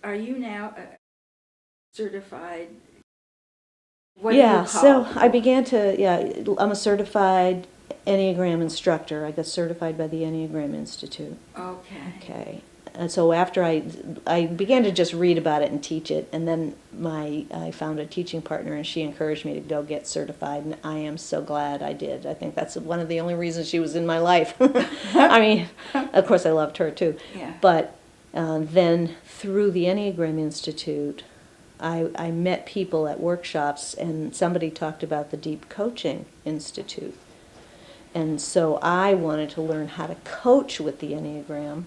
Are you now certified? What do Yeah, you so call? I began to, yeah, I'm a certified Enneagram instructor. I got certified by the Enneagram Institute. Okay. Okay. And so after I began to just read about it and teach it, and then I found a teaching partner, and she encouraged me to go get certified, and I am so glad I did. I think that's one of the only reasons she was in my life. I mean, of course I loved her too, Yeah. but then through the Enneagram Institute, I met people at workshops, and somebody talked about the Deep Coaching Institute. And so I wanted to learn how to coach with the Enneagram.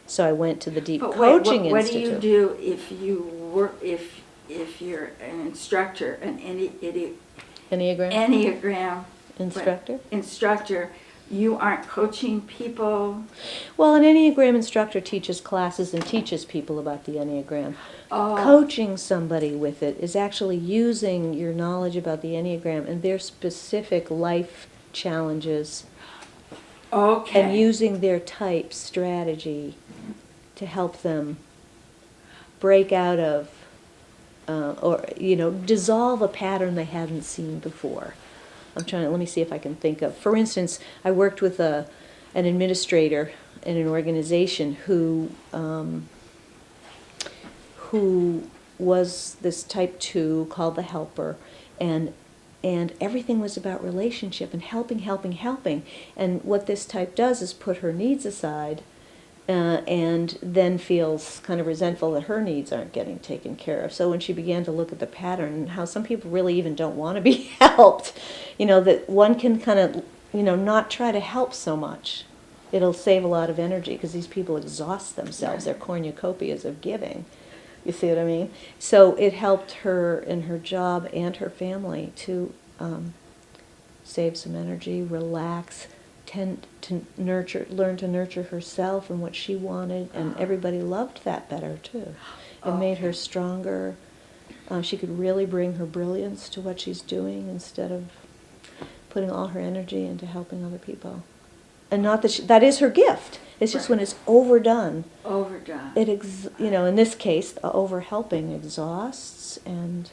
So I went to the Deep But wait, Coaching what do you Institute. do if you work if you're an instructor, an Enneagram Enneagram instructor? instructor? You aren't coaching people. Well, an Enneagram instructor teaches classes and teaches people about the Enneagram. Oh. Coaching somebody with it is actually using your knowledge about the Enneagram and their specific life challenges Okay. and using their type strategy to help them break out of or dissolve a pattern they hadn't seen before. Let me see if I can think of. For instance, I worked with an administrator in an organization who was this type 2 called the helper, and everything was about relationship and helping. And what this type does is put her needs aside and then feels kind of resentful that her needs aren't getting taken care of. So when she began to look at the pattern and how some people really even don't want to be helped, that one can kind of, not try to help so much. It'll save a lot of energy because these people exhaust themselves. They're cornucopias of giving. You see what I mean? So it helped her in her job and her family to save some energy, relax, tend to learn to nurture herself and what she wanted, and everybody loved that better too. It made her stronger. She could really bring her brilliance to what she's doing instead of putting all her energy into helping other people. And not that that is her gift. It's just when it's overdone. Overdone. In this case, over helping exhausts and.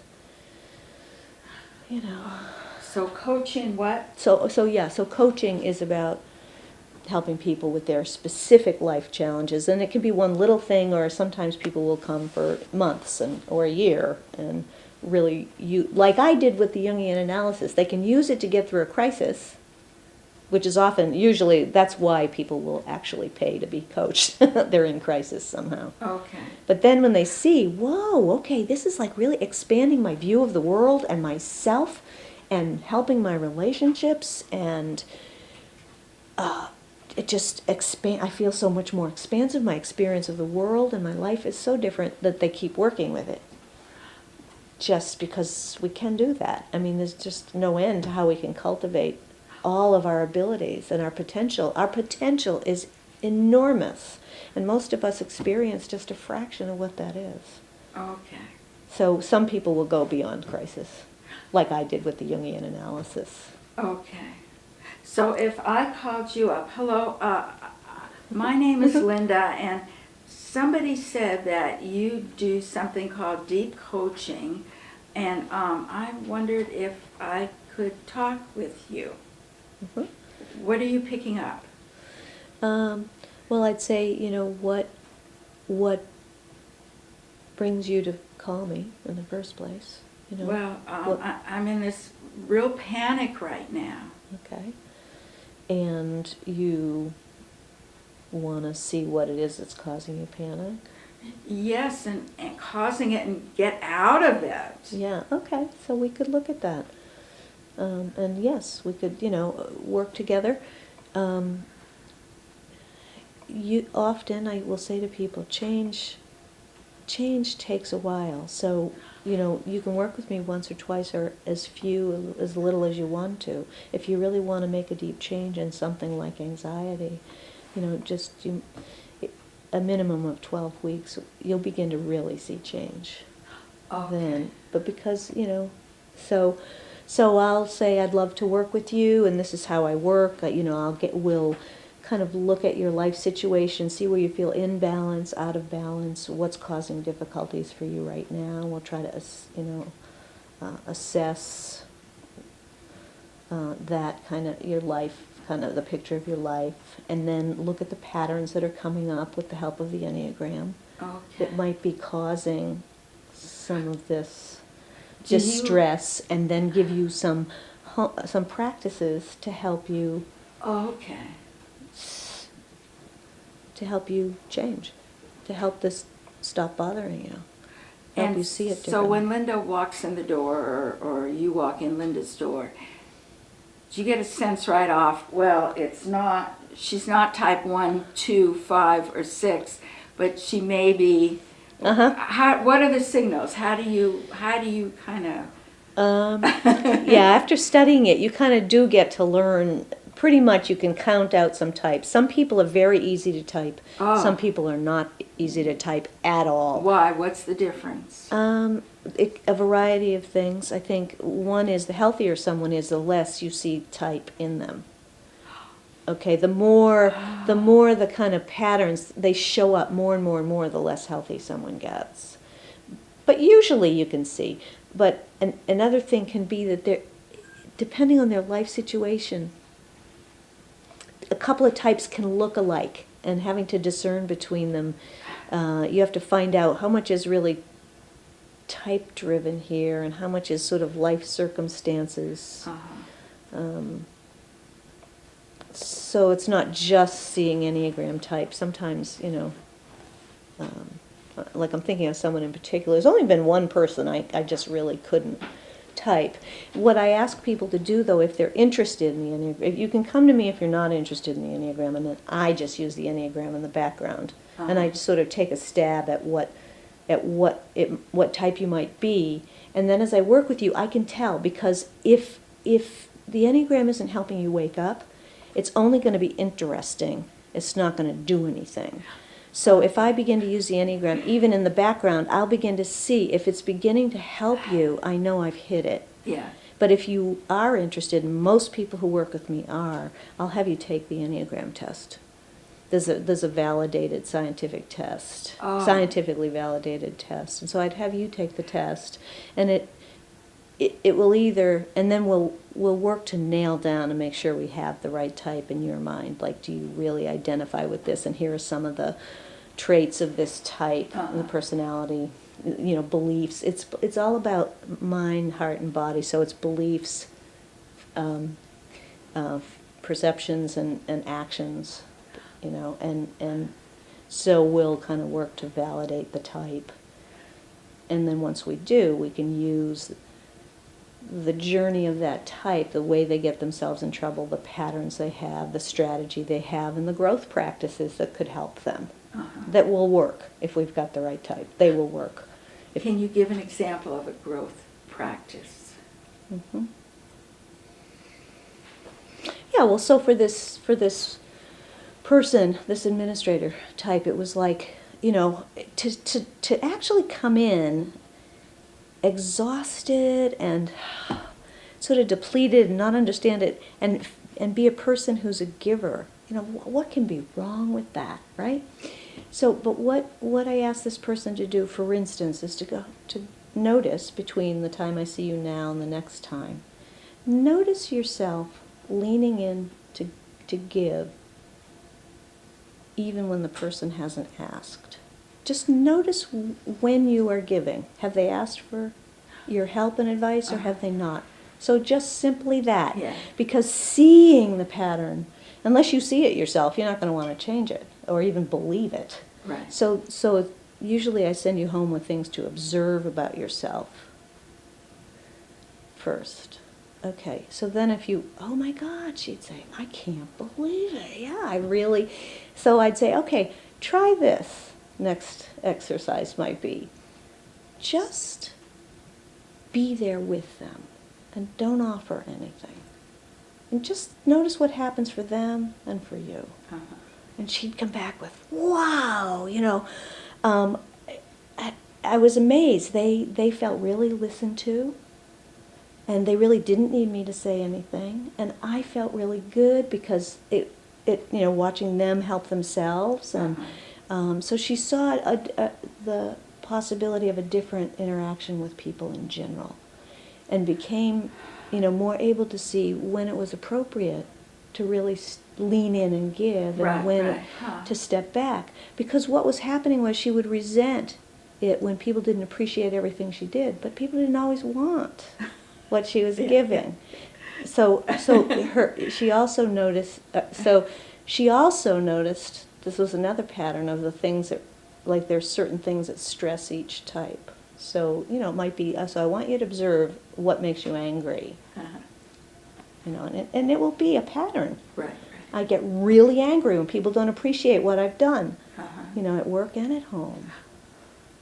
So coaching what? So coaching is about helping people with their specific life challenges, and it can be one little thing, or sometimes people will come for months or a year, and really, like I did with the Jungian analysis, they can use it to get through a crisis, which is usually that's why people will actually pay to be coached. They're in crisis somehow. Okay. But then when they see, whoa, okay, this is like really expanding my view of the world and myself, and helping my relationships, and it just I feel so much more expansive. My experience of the world and my life is so different that they keep working with it. Just because we can do that. I mean, there's just no end to how we can cultivate all of our abilities and our potential. Our potential is enormous, and most of us experience just a fraction of what that is. Okay. So some people will go beyond crisis, like I did with the Jungian analysis. Okay. So if I called you up, hello, my name is Linda, and somebody said that you do something called deep coaching, and I wondered if I could talk with you. Mm-hmm. What are you picking up? Well, I'd say, what brings you to call me in the first place? Well, I'm in this real panic right now. Okay. And you want to see what it is that's causing you panic? Yes, and causing it and get out of it. Yeah, okay. So we could look at that. And yes, we could, work together. Often I will say to people, change takes a while. So, you can work with me once or twice, or as little as you want to. If you really want to make a deep change in something like anxiety, a minimum of 12 weeks, you'll begin to really see change. Okay. Then. But because, so I'll say I'd love to work with you, and this is how I work. We'll kind of look at your life situation, see where you feel in balance, out of balance, what's causing difficulties for you right now. We'll try to, assess that kind of your life, kind of the picture of your life, and then look at the patterns that are coming up with the help of the Enneagram that might be causing some of this distress, and then give you some practices to help you. Okay. To help you change, to help this stop bothering you, help you see it differently. So when Linda walks in the door, or you walk in Linda's door, do you get a sense right off, well, she's not type 1, 2, 5, or 6, but she may be, what are the signals? How do you kind of... Yeah, after studying it, you kind of do get to learn. Pretty much you can count out some types. Some people are very easy to type. Some people are not easy to type at all. Why? What's the difference? A variety of things. I think one is the healthier someone is, the less you see type in them. Okay, the more the kind of patterns, they show up more and more and more, the less healthy someone gets. But usually you can see. But another thing can be that they're, depending on their life situation, a couple of types can look alike, and having to discern between them, you have to find out how much is really type driven here and how much is sort of life circumstances. So it's not just seeing Enneagram type. Sometimes, like I'm thinking of someone in particular. There's only been one person I just really couldn't type. What I ask people to do, though, if they're interested in the Enneagram, you can come to me if you're not interested in the Enneagram, and then I just use the Enneagram in the background, and I just sort of take a stab at what type you might be, and then as I work with you, I can tell, because if the Enneagram isn't helping you wake up, it's only going to be interesting. It's not going to do anything. So if I begin to use the Enneagram, even in the background, I'll begin to see if it's beginning to help you. I know I've hit it. Yeah. But if you are interested, and most people who work with me are, I'll have you take the Enneagram test. There's a validated scientific test, scientifically validated test, and so I'd have you take the test, and it will either, and then we'll work to nail down and make sure we have the right type in your mind. Like, do you really identify with this? And here are some of the traits of this type, the personality, beliefs. It's all about mind, heart, and body. So it's beliefs, perceptions, and actions, and so we'll kind of work to validate the type. And then once we do, we can use the journey of that type, the way they get themselves in trouble, the patterns they have, the strategy they have, and the growth practices that could help them. That will work if we've got the right type. They will work. Can you give an example of a growth practice? Mm-hmm. Yeah, well, so for this person, this administrator type, it was like, to actually come in exhausted and sort of depleted and not understand it, and be a person who's a giver. What can be wrong with that, right? So, but what I ask this person to do, for instance, is to notice between the time I see you now and the next time. Notice yourself leaning in to give, even when the person hasn't asked. Just notice when you are giving. Have they asked for your help and advice, or have they not? So just simply that. Yeah. Because seeing the pattern, unless you see it yourself, you're not going to want to change it or even believe it. Right. So usually I send you home with things to observe about yourself first. Okay, so then if you, oh my God, she'd say, I can't believe it. Yeah, I really, so I'd say, okay, try this. Next exercise might be, just be there with them and don't offer anything. And just notice what happens for them and for you. And she'd come back with, wow, I was amazed. They felt really listened to, and they really didn't need me to say anything. And I felt really good because watching them help themselves, and so she saw the possibility of a different interaction with people in general, and became, more able to see when it was appropriate to really lean in and give, and when to step back. Because what was happening was she would resent it when people didn't appreciate everything she did, but people didn't always want what she was giving. So she also noticed. She also noticed this was another pattern of the things that, like, there's certain things that stress each type. So it might be. So I want you to observe what makes you angry. And it will be a pattern. Right. I get really angry when people don't appreciate what I've done. At work and at home.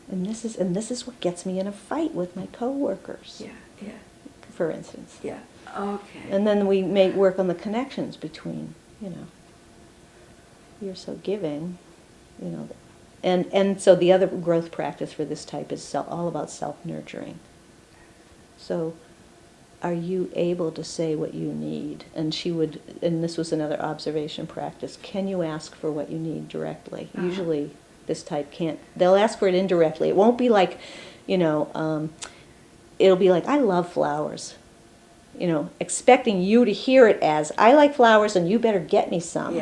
And this is what gets me in a fight with my coworkers. Yeah. For instance. Yeah. Okay. And then we may work on the connections between, you're so giving, and so the other growth practice for this type is all about self-nurturing. So are you able to say what you need? And and this was another observation practice, can you ask for what you need directly? Usually this type can't. They'll ask for it indirectly. It won't be like, it'll be like, I love flowers. Expecting you to hear it as, I like flowers and you better get me some.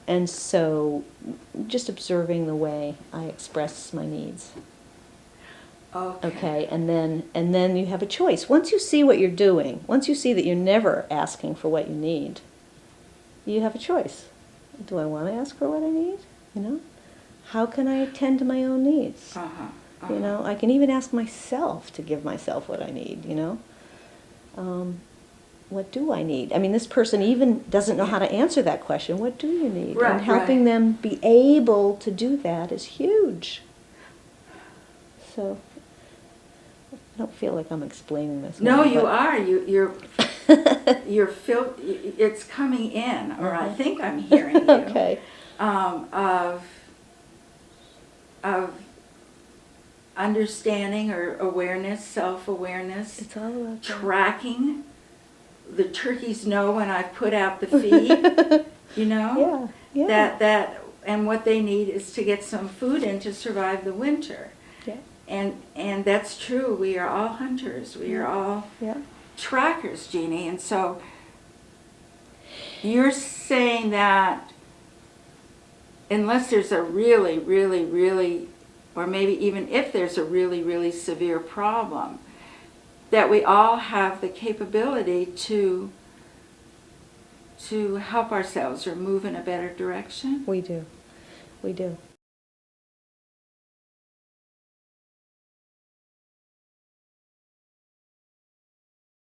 And so just observing the way I express my needs. Okay, and then you have a choice. Once you see what you're doing, once you see that you're never asking for what you need, you have a choice. Do I want to ask for what I need? How can I attend to my own needs? I can even ask myself to give myself what I need, what do I need? I mean, this person even doesn't know how to answer that question. What do you need? Right, and helping them be able to do that is huge. So I don't feel like I'm explaining this. No, you are. You're it's coming in, or I think I'm hearing you. Okay. Of understanding or awareness, self-awareness. It's all about tracking. The turkeys know when I've put out the feed. Yeah. That and what they need is to get some food in to survive the winter. Yeah. And that's true. We are all hunters. We are all trackers, Jeannie. And so you're saying that unless there's a really, really, really, or maybe even if there's a really, really severe problem, that we all have the capability to help ourselves or move in a better direction? We do.